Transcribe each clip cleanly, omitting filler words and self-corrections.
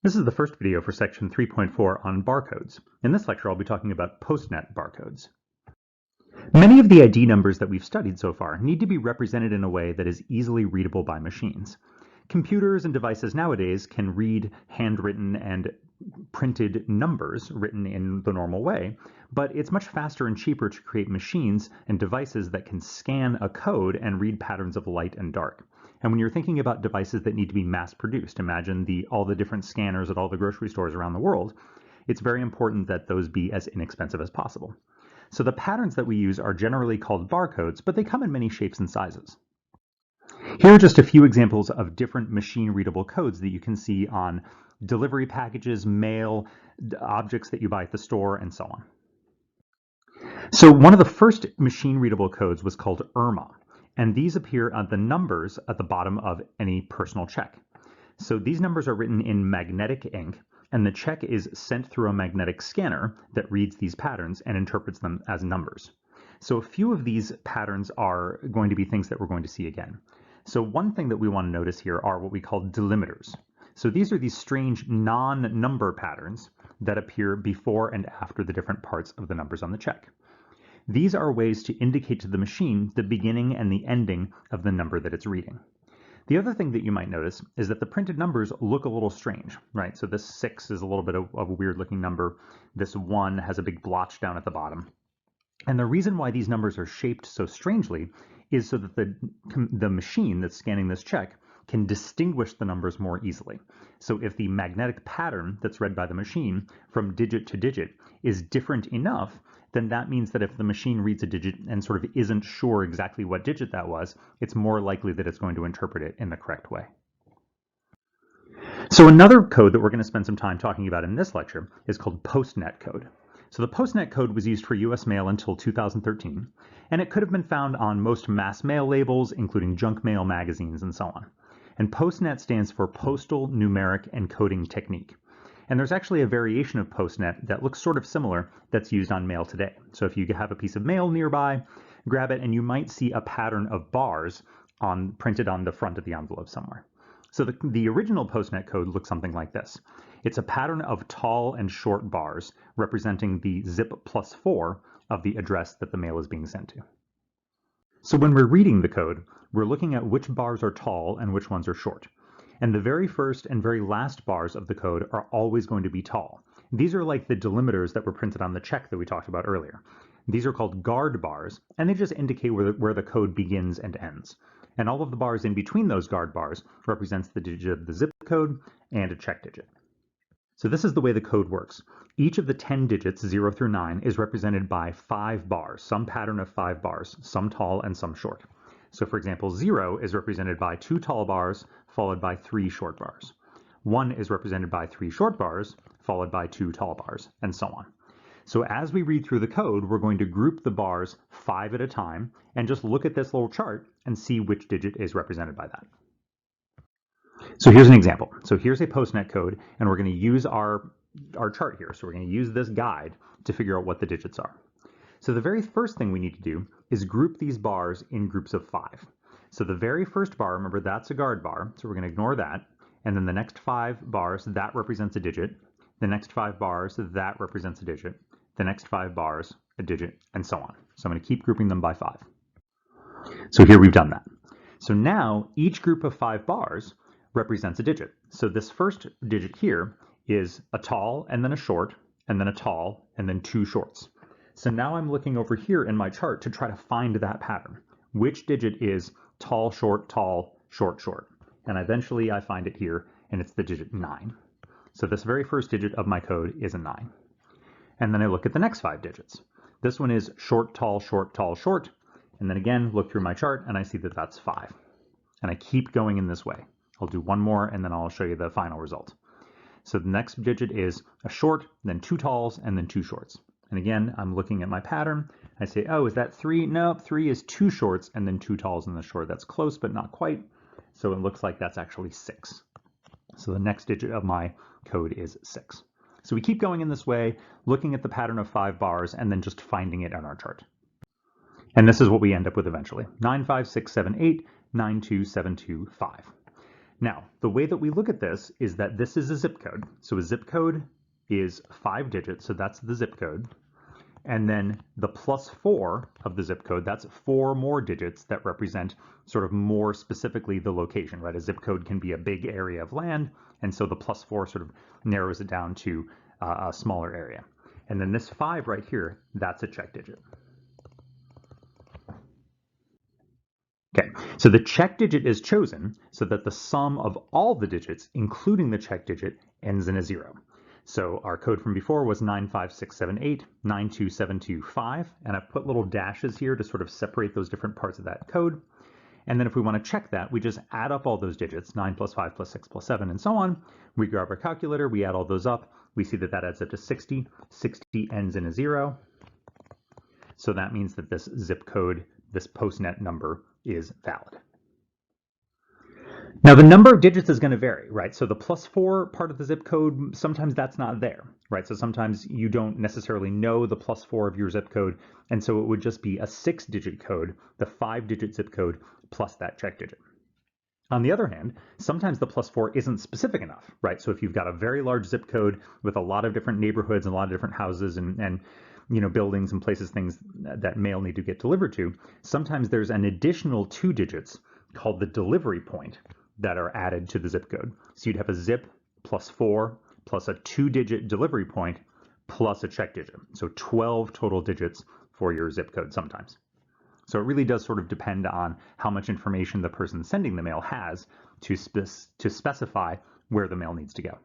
This is the first video for section 3.4 on barcodes. In this lecture, I'll be talking about POSTNET barcodes. Many of the ID numbers that we've studied so far need to be represented in a way that is easily readable by machines. Computers and devices nowadays can read handwritten and printed numbers written in the normal way, but it's much faster and cheaper to create machines and devices that can scan a code and read patterns of light and dark. And when you're thinking about devices that need to be mass-produced, imagine all the different scanners at all the grocery stores around the world, it's very important that those be as inexpensive as possible. So the patterns that we use are generally called barcodes, but they come in many shapes and sizes. Here are just a few examples of different machine-readable codes that you can see on delivery packages, mail, objects that you buy at the store, and so on. So one of the first machine-readable codes was called ERMA. And these appear on the numbers at the bottom of any personal check. So these numbers are written in magnetic ink, and the check is sent through a magnetic scanner that reads these patterns and interprets them as numbers. So a few of these patterns are going to be things that we're going to see again. So one thing that we want to notice here are what we call delimiters. So these are these strange non-number patterns that appear before and after the different parts of the numbers on the check. These are ways to indicate to the machine the beginning and the ending of the number that it's reading. The other thing that you might notice is that the printed numbers look a little strange, right? So this 6 is a little bit of a weird looking number. This 1 has a big blotch down at the bottom. And the reason why these numbers are shaped so strangely is so that the machine that's scanning this check can distinguish the numbers more easily. So if the magnetic pattern that's read by the machine from digit to digit is different enough, then that means that if the machine reads a digit and sort of isn't sure exactly what digit that was, it's more likely that it's going to interpret it in the correct way. So another code that we're going to spend some time talking about in this lecture is called POSTNET code. So the POSTNET code was used for US mail until 2013, and it could have been found on most mass mail labels, including junk mail, magazines, and so on. And POSTNET stands for Postal Numeric Encoding Technique. And there's actually a variation of POSTNET that looks sort of similar that's used on mail today. So if you have a piece of mail nearby, grab it and you might see a pattern of bars printed on the front of the envelope somewhere. So the original POSTNET code looks something like this. It's a pattern of tall and short bars representing the zip +4 of the address that the mail is being sent to. So when we're reading the code, we're looking at which bars are tall and which ones are short. And the very first and very last bars of the code are always going to be tall. These are like the delimiters that were printed on the check that we talked about earlier. These are called guard bars, and they just indicate where the code begins and ends. And all of the bars in between those guard bars represents the digit of the zip code and a check digit. So this is the way the code works. Each of the 10 digits, 0 through 9, is represented by 5 bars, some pattern of 5 bars, some tall and some short. So for example, 0 is represented by 2 tall bars, followed by 3 short bars. 1 is represented by 3 short bars, followed by 2 tall bars, and so on. So as we read through the code, we're going to group the bars 5 at a time, and just look at this little chart and see which digit is represented by that. So here's an example. So here's a POSTNET code, and we're going to use our chart here. So we're going to use this guide to figure out what the digits are. So the very first thing we need to do is group these bars in groups of 5. So the very first bar, remember that's a guard bar, so we're going to ignore that. And then the next 5 bars, that represents a digit. The next 5 bars, that represents a digit. The next 5 bars, a digit, and so on. So I'm going to keep grouping them by 5. So here we've done that. So now each group of 5 bars represents a digit. So this first digit here is a tall and then a short, and then a tall, and then 2 shorts. So now I'm looking over here in my chart to try to find that pattern. Which digit is tall, short, short, short? And eventually I find it here, and it's the digit 9. So this very first digit of my code is a 9. And then I look at the next 5 digits. This one is short, short, short. And then again, look through my chart, and I see that that's 5. And I keep going in this way. I'll do one more, and then I'll show you the final result. So the next digit is a short, then 2 talls, and then 2 shorts. And again, I'm looking at my pattern. I say, oh, is that 3? Nope, 3 is 2 shorts and then 2 talls in the short. That's close, but not quite. So it looks like that's actually 6. So the next digit of my code is 6. So we keep going in this way, looking at the pattern of 5 bars and then just finding it on our chart. And this is what we end up with eventually. 9, 5, 6, 7, 8, 9, 2, 7, 2, 5. Now, the way that we look at this is that this is a zip code. So a zip code is 5 digits, so that's the zip code. And then the +4 of the zip code, that's 4 more digits that represent sort of more specifically the location, right? A zip code can be a big area of land, and so the +4 sort of narrows it down to a smaller area. And then this 5 right here, that's a check digit. Okay, so the check digit is chosen so that the sum of all the digits, including the check digit, ends in a 0. So our code from before was 95678, 92725, and I've put little dashes here to sort of separate those different parts of that code. And then if we want to check that, we just add up all those digits, 9 plus 5 plus 6 plus 7, and so on. We grab our calculator, we add all those up. We see that that adds up to 60. 60 ends in a 0. So that means that this zip code, this POSTNET number, is valid. Now the number of digits is going to vary, right? So the +4 part of the zip code, sometimes that's not there, right? So sometimes you don't necessarily know the +4 of your zip code, and so it would just be a 6-digit code, the 5-digit zip code, plus that check digit. On the other hand, sometimes the +4 isn't specific enough, right? So if you've got a very large zip code with a lot of different neighborhoods and a lot of different houses and you know, buildings and places, things that mail need to get delivered to, sometimes there's an additional 2 digits called the delivery point that are added to the zip code. So you'd have a zip +4 plus a 2-digit delivery point plus a check digit. So 12 total digits for your zip code sometimes. So it really does sort of depend on how much information the person sending the mail has to specify where the mail needs to go.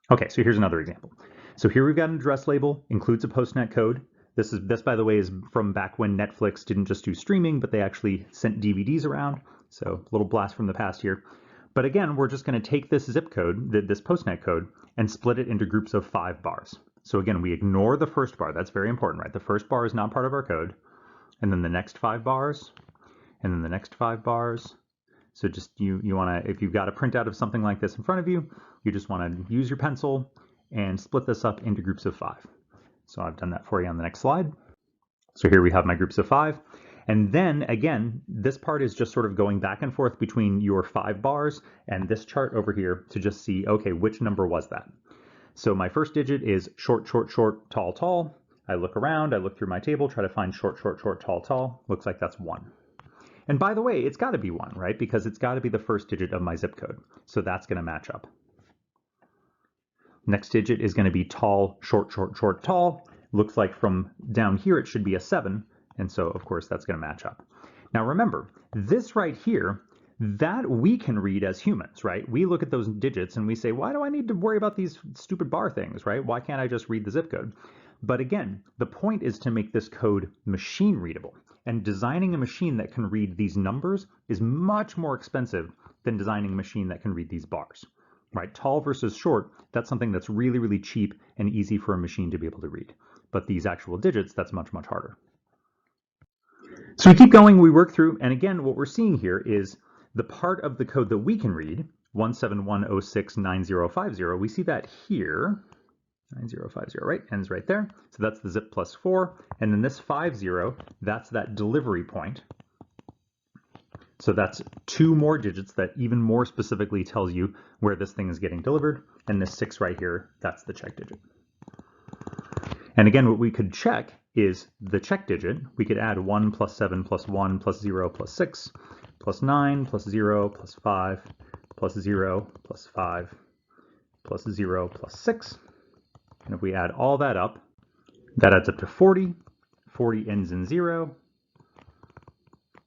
Okay, so here's another example. So here we've got an address label, includes a POSTNET code. This, by the way, is from back when Netflix didn't just do streaming, but they actually sent DVDs around. So a little blast from the past here. But again, we're just going to take this zip code, this POSTNET code, and split it into groups of 5 bars. So again, we ignore the first bar. That's very important, right? The first bar is not part of our code. And then the next 5 bars, and then the next 5 bars. So just you want to, if you've got a printout of something like this in front of you, you just want to use your pencil and split this up into groups of 5. So I've done that for you on the next slide. So here we have my groups of 5. And then again, this part is just sort of going back and forth between your 5 bars and this chart over here to just see, okay, which number was that? So my first digit is short, short, short, tall, tall. I look around, I look through my table, try to find short, short, short, tall, tall. Looks like that's 1. And by the way, it's got to be 1, right? Because it's got to be the first digit of my zip code. So that's going to match up. Next digit is going to be tall, short, short, short, tall. Looks like from down here it should be a 7. And so, of course, that's going to match up. Now remember, this right here, that we can read as humans, right? We look at those digits and we say, why do I need to worry about these stupid bar things, right? Why can't I just read the zip code? But again, the point is to make this code machine readable. And designing a machine that can read these numbers is much more expensive than designing a machine that can read these bars, right? Tall versus short, that's something that's really, really cheap and easy for a machine to be able to read. But these actual digits, that's much, much harder. So we keep going, we work through, and again, what we're seeing here is the part of the code that we can read, 171069050, we see that here, 9050, right? Ends right there. So that's the zip +4. And then this 50, that's that delivery point. So that's 2 more digits that even more specifically tells you where this thing is getting delivered. And this 6 right here, that's the check digit. And again, what we could check is the check digit. We could add 1 plus 7 plus 1 plus 0 plus 6 plus 9 plus 0 plus 5 plus 0 plus 5 plus 0 plus 6. And if we add all that up, that adds up to 40. 40 ends in 0.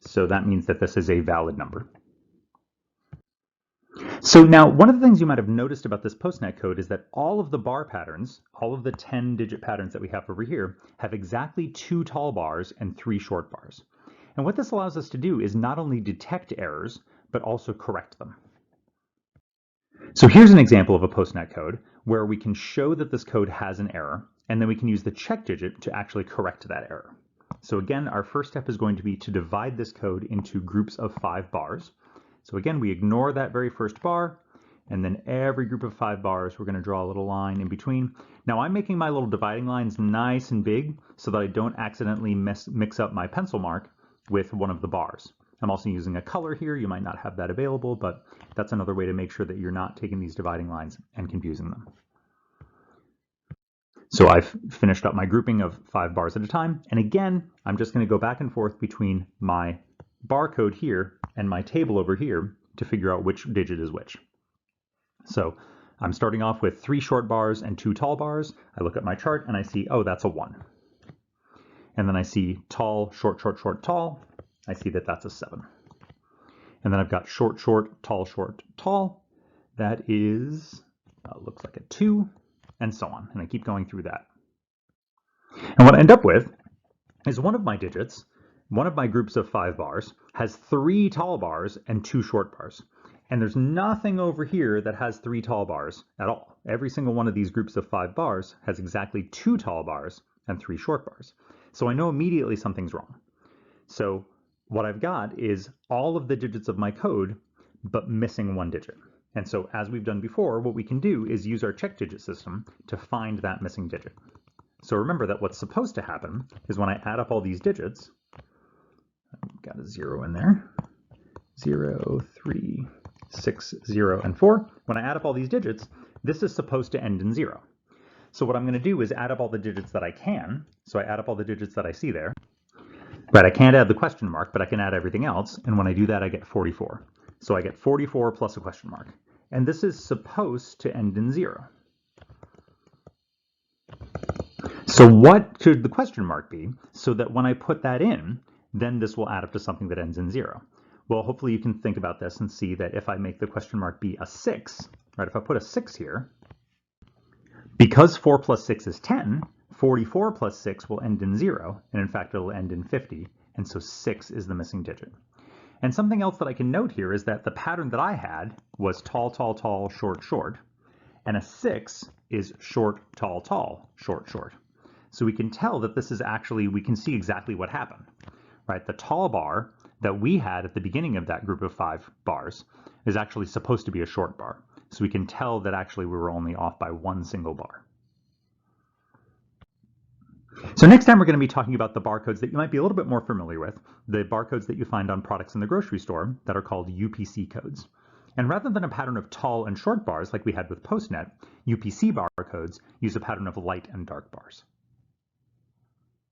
So that means that this is a valid number. So now, one of the things you might have noticed about this POSTNET code is that all of the bar patterns, all of the 10-digit patterns that we have over here, have exactly 2 tall bars and 3 short bars. And what this allows us to do is not only detect errors, but also correct them. So here's an example of a POSTNET code where we can show that this code has an error, and then we can use the check digit to actually correct that error. So again, our first step is going to be to divide this code into groups of 5 bars. So again, we ignore that very first bar, and then every group of 5 bars, we're going to draw a little line in between. Now I'm making my little dividing lines nice and big so that I don't accidentally mix up my pencil mark with one of the bars. I'm also using a color here. You might not have that available, but that's another way to make sure that you're not taking these dividing lines and confusing them. So I've finished up my grouping of 5 bars at a time. And again, I'm just going to go back and forth between my barcode here and my table over here to figure out which digit is which. So I'm starting off with 3 short bars and 2 tall bars. I look at my chart and I see, oh, that's a 1. And then I see tall, short, short, short, tall. I see that that's a 7. And then I've got short, short, tall. That is, looks like a 2, and so on. And I keep going through that. And what I end up with is one of my digits, one of my groups of 5 bars, has 3 tall bars and 2 short bars. And there's nothing over here that has 3 tall bars at all. Every single one of these groups of 5 bars has exactly 2 tall bars and 3 short bars. So I know immediately something's wrong. So what I've got is all of the digits of my code, but missing 1 digit. And so as we've done before, what we can do is use our check digit system to find that missing digit. So remember that what's supposed to happen is when I add up all these digits, I've got a 0 in there, 0, 3, 6, 0, and 4. When I add up all these digits, this is supposed to end in 0. So what I'm going to do is add up all the digits that I can. So I add up all the digits that I see there. Right, I can't add the question mark, but I can add everything else. And when I do that, I get 44. So I get 44 plus a question mark. And this is supposed to end in 0. So what should the question mark be so that when I put that in, then this will add up to something that ends in 0? Well, hopefully you can think about this and see that if I make the question mark be a 6, right, if I put a 6 here, because 4 plus 6 is 10, 44 plus 6 will end in 0, and in fact it'll end in 50, and so 6 is the missing digit. And something else that I can note here is that the pattern that I had was tall, tall, tall, short, short, and a 6 is short, tall, tall, short, short. So we can tell that this is actually, we can see exactly what happened, right? The tall bar that we had at the beginning of that group of 5 bars is actually supposed to be a short bar. So we can tell that actually we were only off by 1 single bar. So next time we're going to be talking about the barcodes that you might be a little bit more familiar with, the barcodes that you find on products in the grocery store that are called UPC codes. And rather than a pattern of tall and short bars like we had with POSTNET, UPC barcodes use a pattern of light and dark bars.